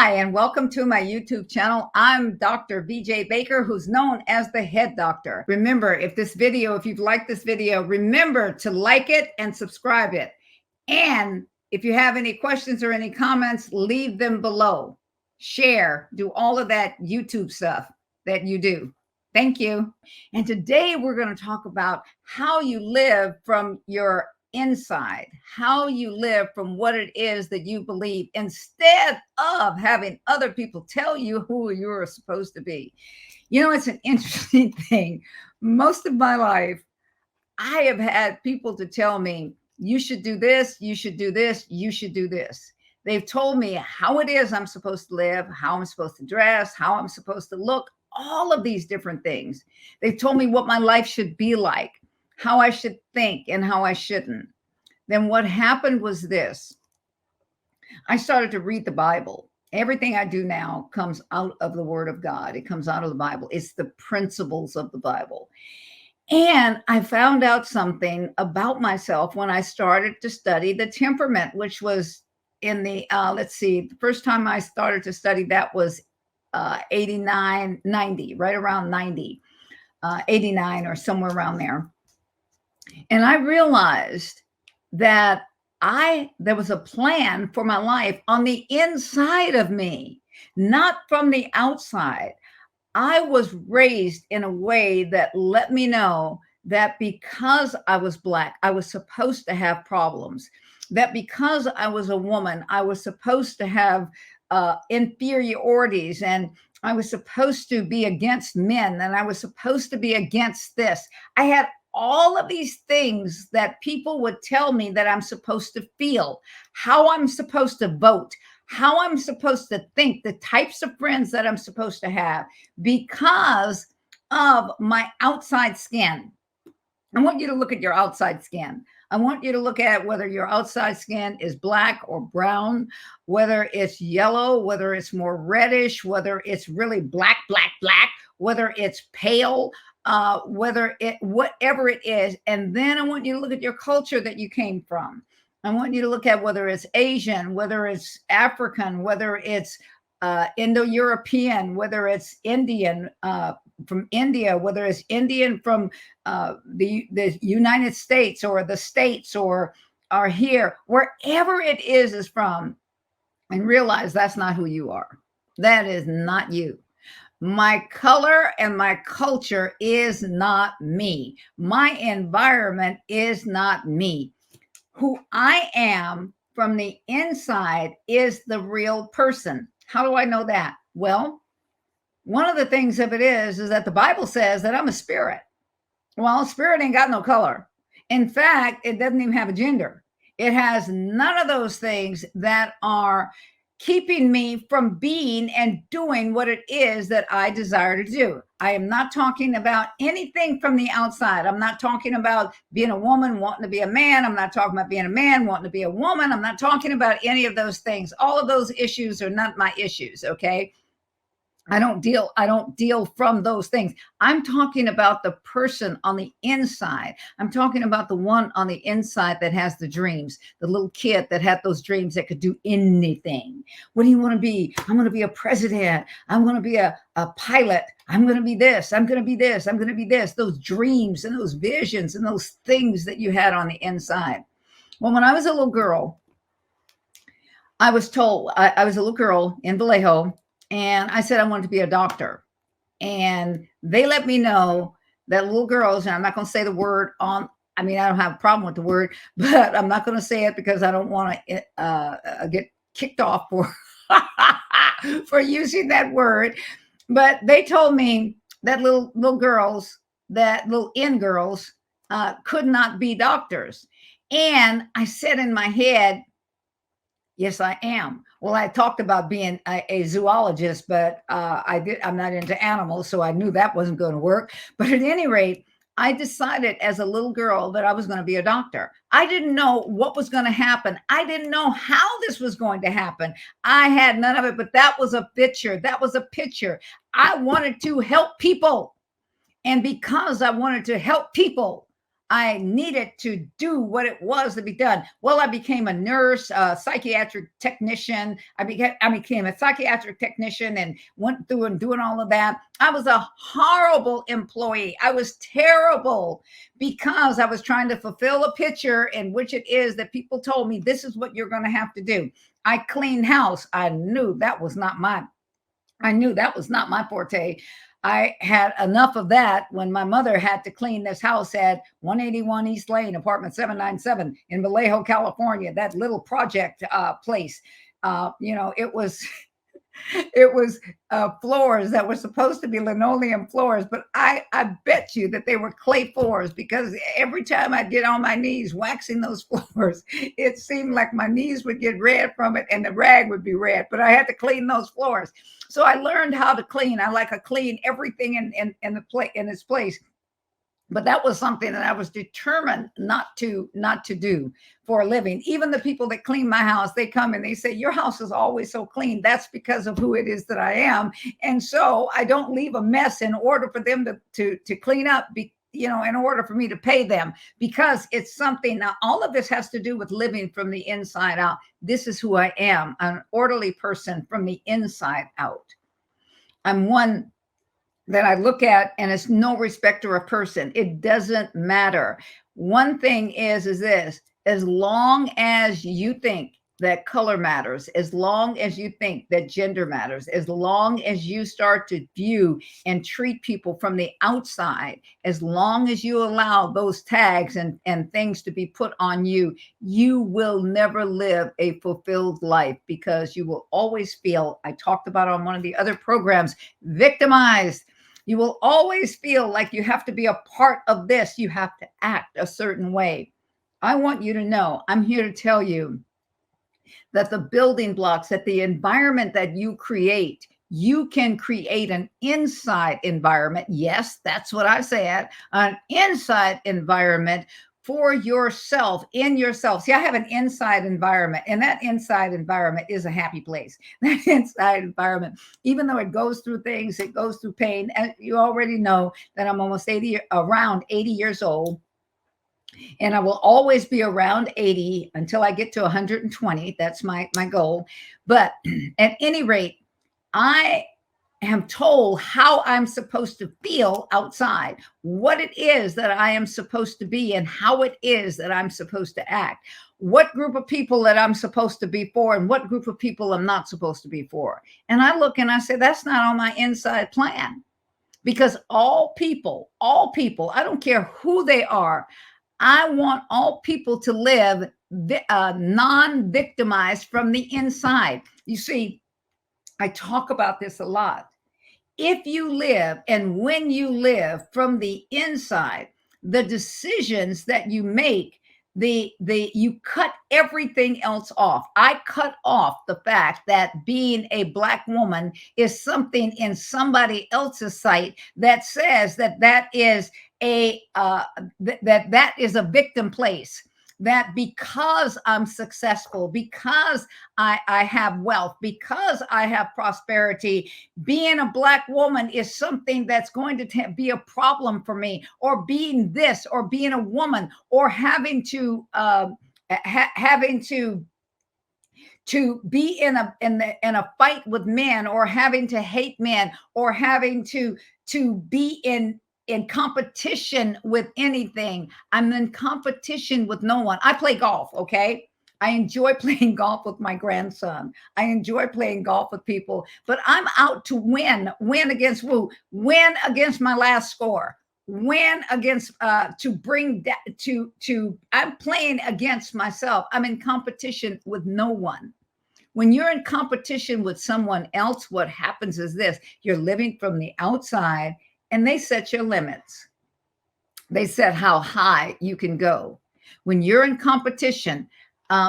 Hi, and welcome to my YouTube channel. I'm Dr. BJ Baker, who's known as the Head Doctor. Remember, if you've liked this video, remember to like it and subscribe it. And if you have any questions or any comments, leave them below. Share, do all of that YouTube stuff that you do. Thank you. And today we're going to talk about how you live from your inside, how you live from what it is that you believe instead of having other people tell you who you're supposed to be. You know, it's an interesting thing. Most of my life, I have had people to tell me, you should do this, you should do this, you should do this. They've told me how it is I'm supposed to live, how I'm supposed to dress, how I'm supposed to look, all of these different things. They've told me what my life should be like, how I should think and how I shouldn't. Then what happened was this. I started to read the Bible. Everything I do now comes out of the Word of God. It comes out of the Bible. It's the principles of the Bible. And I found out something about myself when I started to study the temperament, which was in the, the first time I started to study that was 89, 90, right around 90, 89 or somewhere around there. And I realized that there was a plan for my life on the inside of me, not from the outside. I was raised in a way that let me know that because I was Black, I was supposed to have problems, that because I was a woman, I was supposed to have inferiorities, and I was supposed to be against men, and I was supposed to be against this. I had all of these things that people would tell me that I'm supposed to feel, how I'm supposed to vote, how I'm supposed to think, the types of friends that I'm supposed to have because of my outside skin. I want you to look at your outside skin. I want you to look at whether your outside skin is black or brown, whether it's yellow, whether it's more reddish, whether it's really black, whether it's pale, whatever it is. And then I want you to look at your culture that you came from. I want you to look at whether it's Asian, whether it's African, whether it's Indo-European, whether it's Indian from India, whether it's Indian from the United States or the States or here, wherever it is from, and realize that's not who you are. That is not you. My color and my culture is not me. My environment is not me. Who I am from the inside is the real person. How do I know that? Well, one of the things of it is that the Bible says that I'm a spirit. Well, spirit ain't got no color. In fact, it doesn't even have a gender. It has none of those things that are keeping me from being and doing what it is that I desire to do. I am not talking about anything from the outside. I'm not talking about being a woman wanting to be a man. I'm not talking about being a man wanting to be a woman. I'm not talking about any of those things. All of those issues are not my issues, okay? I don't deal from those things. I'm talking about the person on the inside. I'm talking about the one on the inside that has the dreams, the little kid that had those dreams that could do anything. What do you want to be? I'm going to be a president. I'm going to be a pilot. I'm going to be this. I'm going to be this. I'm going to be this. Those dreams and those visions and those things that you had on the inside. Well, when I was a little girl, I was told, I was a little girl in Vallejo, and I said I wanted to be a doctor. And they let me know that little girls, and I'm not going to say the word I don't have a problem with the word, but I'm not going to say it because I don't want to get kicked off for using that word. But they told me that little girls, that little girls could not be doctors. And I said in my head, yes, I am. Well, I talked about being a zoologist, but I'm not into animals, so I knew that wasn't going to work. But at any rate, I decided as a little girl that I was going to be a doctor. I didn't know what was going to happen. I didn't know how this was going to happen. I had none of it, but that was a picture. That was a picture. I wanted to help people. And because I wanted to help people, I needed to do what it was to be done. Well, I became a nurse, a psychiatric technician. I became a psychiatric technician and went through and doing all of that. I was a horrible employee. I was terrible because I was trying to fulfill a picture in which it is that people told me this is what you're going to have to do. I cleaned house. I knew that was not my forte. I had enough of that when my mother had to clean this house at 181 East Lane, apartment 797 in Vallejo, California, that little project place. It was it was floors that were supposed to be linoleum floors, but I bet you that they were clay floors because every time I get on my knees waxing those floors, it seemed like my knees would get red from it and the rag would be red, but I had to clean those floors. So I learned how to clean. I like to clean everything in its place. But that was something that I was determined not to do for a living. Even the people that clean my house, they come and they say, your house is always so clean. That's because of who it is that I am. And so I don't leave a mess in order for them to clean up, in order for me to pay them, because it's something. Now, all of this has to do with living from the inside out. This is who I am, an orderly person from the inside out. I'm one that I look at, and it's no respecter of person. It doesn't matter. One thing is this: as long as you think that color matters, as long as you think that gender matters, as long as you start to view and treat people from the outside, as long as you allow those tags and things to be put on you, you will never live a fulfilled life, because you will always feel, I talked about on one of the other programs, victimized. You will always feel like you have to be a part of this. You have to act a certain way. I want you to know, I'm here to tell you that the building blocks, that the environment that you create, you can create an inside environment. Yes, that's what I said, an inside environment for yourself, in yourself. See, I have an inside environment, and that inside environment is a happy place. That inside environment, even though it goes through things, it goes through pain. And you already know that I'm around 80 years old. And I will always be around 80 until I get to 120. That's my goal. But at any rate, I am told how I'm supposed to feel outside, what it is that I am supposed to be, and how it is that I'm supposed to act, what group of people that I'm supposed to be for, and what group of people I'm not supposed to be for. And I look and I say, that's not on my inside plan, because all people, I don't care who they are, I want all people to live non-victimized from the inside. You see, I talk about this a lot. If you live and when you live from the inside, the decisions that you make, you cut everything else off. I cut off the fact that being a Black woman is something in somebody else's sight that says that is that is a victim place. That because I'm successful, because I have wealth, because I have prosperity, being a Black woman is something that's going to be a problem for me, or being this, or being a woman, or having to be in a fight with men, or having to hate men, or having to be in competition with anything. I'm in competition with no one. I play golf, okay? I enjoy playing golf with my grandson. I enjoy playing golf with people, but I'm out to win. Win against who? Win against my last score. Win against to bring that to I'm playing against myself. I'm in competition with no one. When you're in competition with someone else, what happens is this: you're living from the outside, and they set your limits. They set how high you can go. When you're in competition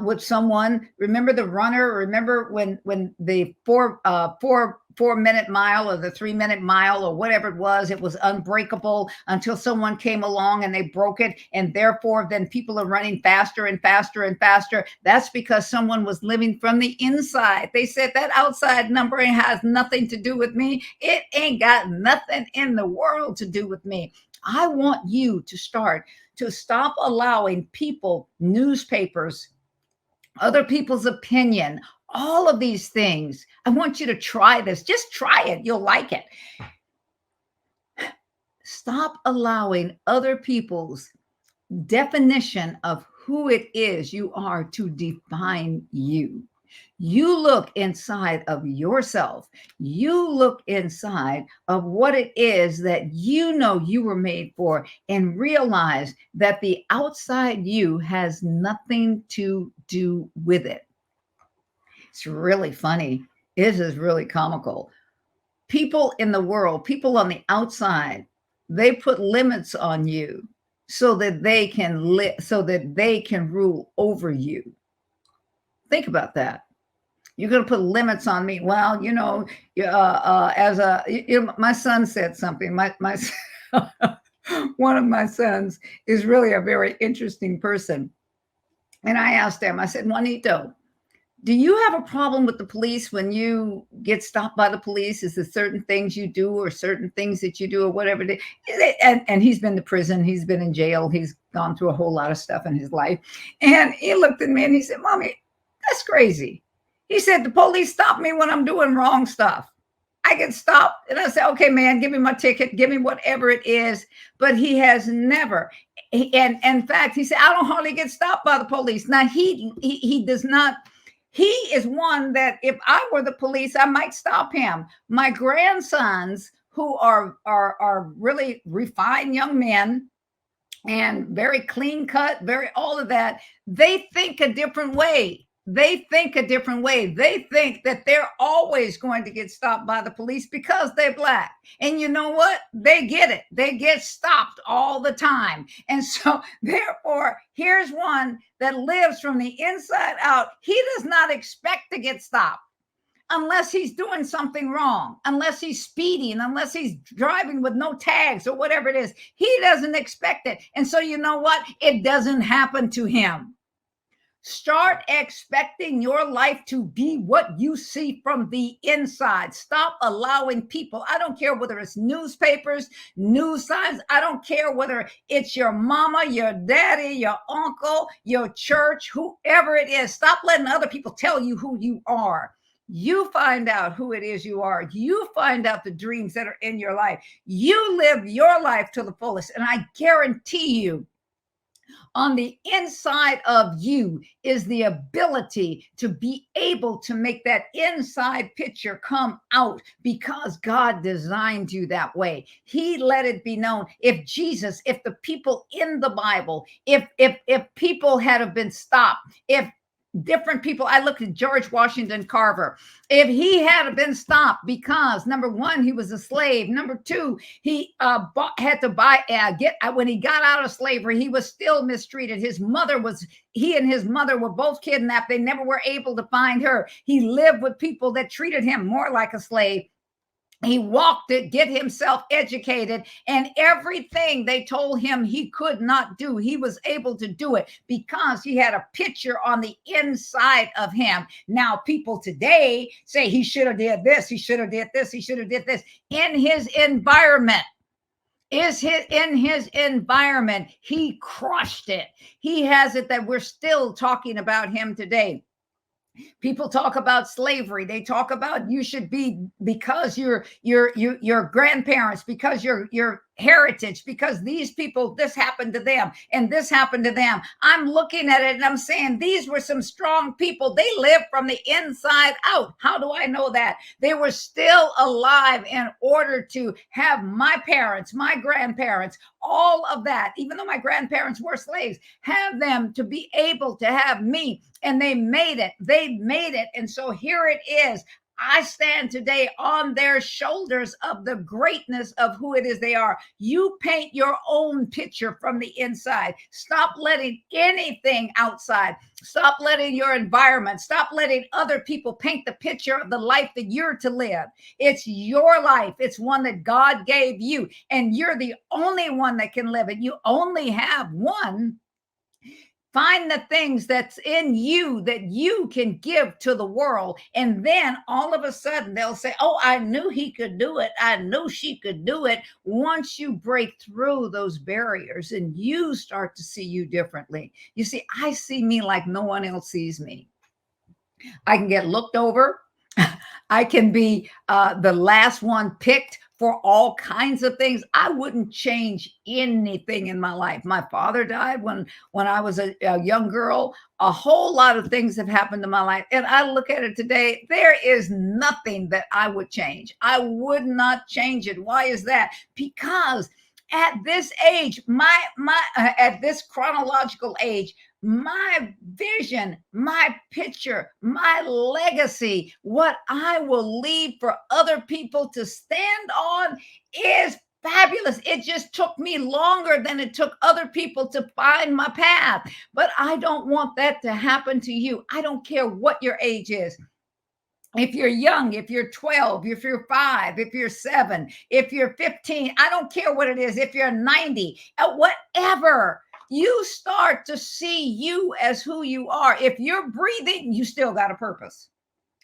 with someone, remember the runner, remember when the 4-minute mile, or the 3-minute mile, or whatever it was unbreakable until someone came along and they broke it. And therefore, then people are running faster and faster and faster. That's because someone was living from the inside. They said that outside number has nothing to do with me. It ain't got nothing in the world to do with me. I want you to start to stop allowing people, newspapers, other people's opinion, all of these things. I want you to try this. Just try it. You'll like it. Stop allowing other people's definition of who it is you are to define you. You look inside of yourself. You look inside of what it is that you know you were made for and realize that the outside you has nothing to do with it. It's really funny. It is really comical. People in the world, people on the outside, they put limits on you so that they can live, so that they can rule over you. Think about that. You're going to put limits on me. Well, as a, my son said something. My one of my sons is really a very interesting person. And I asked him, I said, Juanito, do you have a problem with the police when you get stopped by the police? Is there certain things you do or certain things that you do or whatever it is? And he's been to prison. He's been in jail. He's gone through a whole lot of stuff in his life. And he looked at me and he said, Mommy, that's crazy. He said, the police stop me when I'm doing wrong stuff. I get stopped and I say, okay, man, give me my ticket, give me whatever it is. But he has never. And in fact, he said, I don't hardly get stopped by the police. Now, he does not. He is one that if I were the police, I might stop him. My grandsons, who are really refined young men and very clean cut, very all of that, they think a different way. They think a different way. They think that they're always going to get stopped by the police because they're Black. And you know what? They get it. They get stopped all the time. And so therefore, here's one that lives from the inside out. He does not expect to get stopped unless he's doing something wrong, unless he's speeding, unless he's driving with no tags or whatever it is. He doesn't expect it. And so you know what? It doesn't happen to him. Start expecting your life to be what you see from the inside. Stop allowing people, I don't care whether it's newspapers, news signs, I don't care whether it's your mama, your daddy, your uncle, your church, whoever it is. Stop letting other people tell you who you are. You find out who it is you are. You find out the dreams that are in your life. You live your life to the fullest. And I guarantee you, on the inside of you is the ability to be able to make that inside picture come out because God designed you that way. He let it be known. If the people in the Bible, if people had have been stopped, if different people, I looked at George Washington Carver. If he had been stopped because number one, he was a slave. Number two, he had to when he got out of slavery, he was still mistreated. He and his mother were both kidnapped. They never were able to find her. He lived with people that treated him more like a slave. He walked it, get himself educated, and everything they told him he could not do, he was able to do it because he had a picture on the inside of him. Now, people today say he should have did this, he should have did this, he should have did this in his environment. In his environment, he crushed it. He has it that we're still talking about him today. People talk about slavery. They talk about you should be because your grandparents, because your heritage, because these people, this happened to them and this happened to them. I'm looking at it and I'm saying these were some strong people. They lived from the inside out. How do I know that? They were still alive in order to have my parents, my grandparents, all of that, even though my grandparents were slaves, have them to be able to have me. And they made it. They made it. And so here it is. I stand today on their shoulders of the greatness of who it is they are. You paint your own picture from the inside. Stop letting anything outside. Stop letting your environment, stop letting other people paint the picture of the life that you're to live. It's your life. It's one that God gave you, and you're the only one that can live it. You only have one. Find the things that's in you that you can give to the world. And then all of a sudden they'll say, oh, I knew he could do it. I knew she could do it. Once you break through those barriers and you start to see you differently, you see, I see me like no one else sees me. I can get looked over. I can be the last one picked for all kinds of things. I wouldn't change anything in my life. My father died when I was a young girl. A whole lot of things have happened to my life. And I look at it today, there is nothing that I would change. I would not change it. Why is that? Because at this age, at this chronological age, my vision, my picture, my legacy, what I will leave for other people to stand on is fabulous. It just took me longer than it took other people to find my path. But I don't want that to happen to you. I don't care what your age is. If you're young, if you're 12, if you're 5, if you're 7, if you're 15, I don't care what it is. If you're 90, whatever, you start to see you as who you are. If you're breathing, you still got a purpose.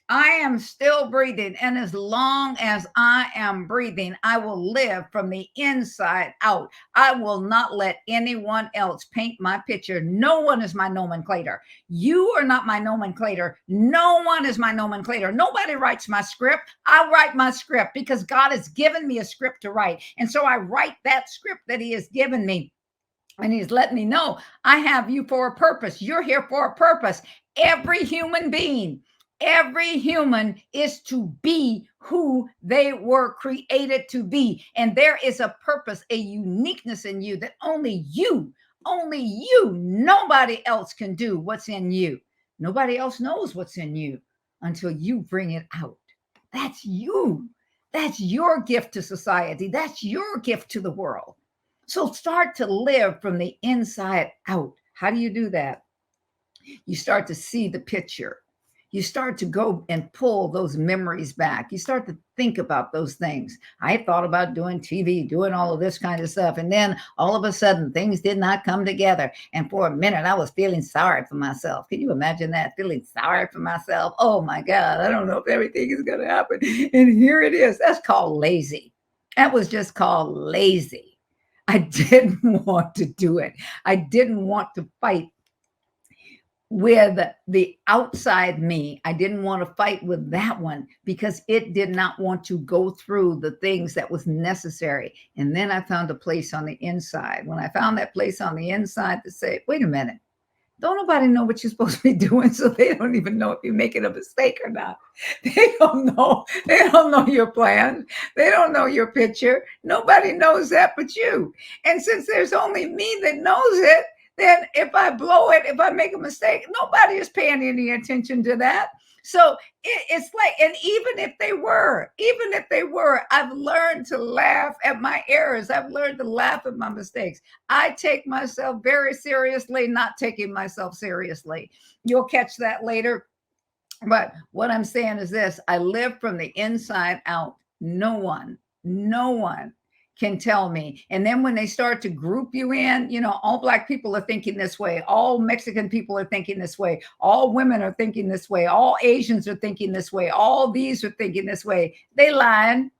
I am still breathing. And as long as I am breathing, I will live from the inside out. I will not let anyone else paint my picture. No one is my nomenclator. You are not my nomenclator. No one is my nomenclator. Nobody writes my script. I write my script because God has given me a script to write. And so I write that script that he has given me. And he's letting me know, I have you for a purpose. You're here for a purpose. Every human is to be who they were created to be. And there is a purpose, a uniqueness in you that only you, nobody else can do what's in you. Nobody else knows what's in you until you bring it out. That's you. That's your gift to society. That's your gift to the world. So start to live from the inside out. How do you do that? You start to see the picture. You start to go and pull those memories back. You start to think about those things. I thought about doing TV, doing all of this kind of stuff. And then all of a sudden, things did not come together. And for a minute, I was feeling sorry for myself. Can you imagine that? Feeling sorry for myself. Oh my God, I don't know if everything is going to happen. And here it is. That's called lazy. That was just called lazy. I didn't want to do it. I didn't want to fight with the outside me. I didn't want to fight with that one because it did not want to go through the things that was necessary. And then I found a place on the inside. When I found that place on the inside to say, wait a minute, don't nobody know what you're supposed to be doing, so they don't even know if you're making a mistake or not. They don't know. They don't know your plan. They don't know your picture. Nobody knows that but you. And since there's only me that knows it, then if I blow it, if I make a mistake, nobody is paying any attention to that. So it's like, and even if they were, I've learned to laugh at my errors. I've learned to laugh at my mistakes. I take myself very seriously, not taking myself seriously. You'll catch that later. But what I'm saying is this: I live from the inside out. No one can tell me. And then when they start to group you in, all Black people are thinking this way. All Mexican people are thinking this way. All women are thinking this way. All Asians are thinking this way. All these are thinking this way. They lying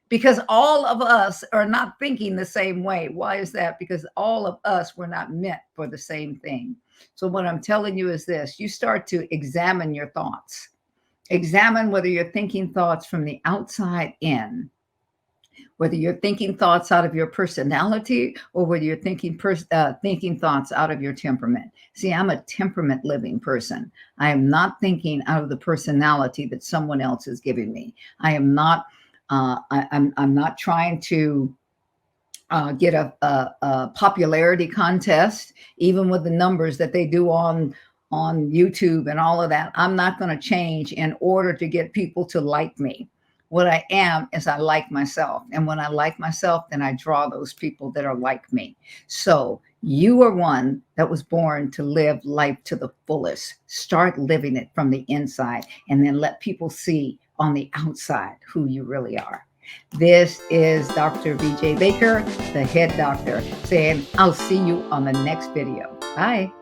because all of us are not thinking the same way. Why is that? Because all of us were not meant for the same thing. So what I'm telling you is this: you start to examine your thoughts. Examine whether you're thinking thoughts from the outside in, whether you're thinking thoughts out of your personality or whether you're thinking thoughts out of your temperament. See, I'm a temperament living person. I am not thinking out of the personality that someone else is giving me. I am not. I'm not trying to get a popularity contest, even with the numbers that they do on YouTube and all of that. I'm not going to change in order to get people to like me. What I am is I like myself. And when I like myself, then I draw those people that are like me. So you are one that was born to live life to the fullest. Start living it from the inside and then let people see on the outside who you really are. This is Dr. VJ Baker, the head doctor, saying, I'll see you on the next video. Bye.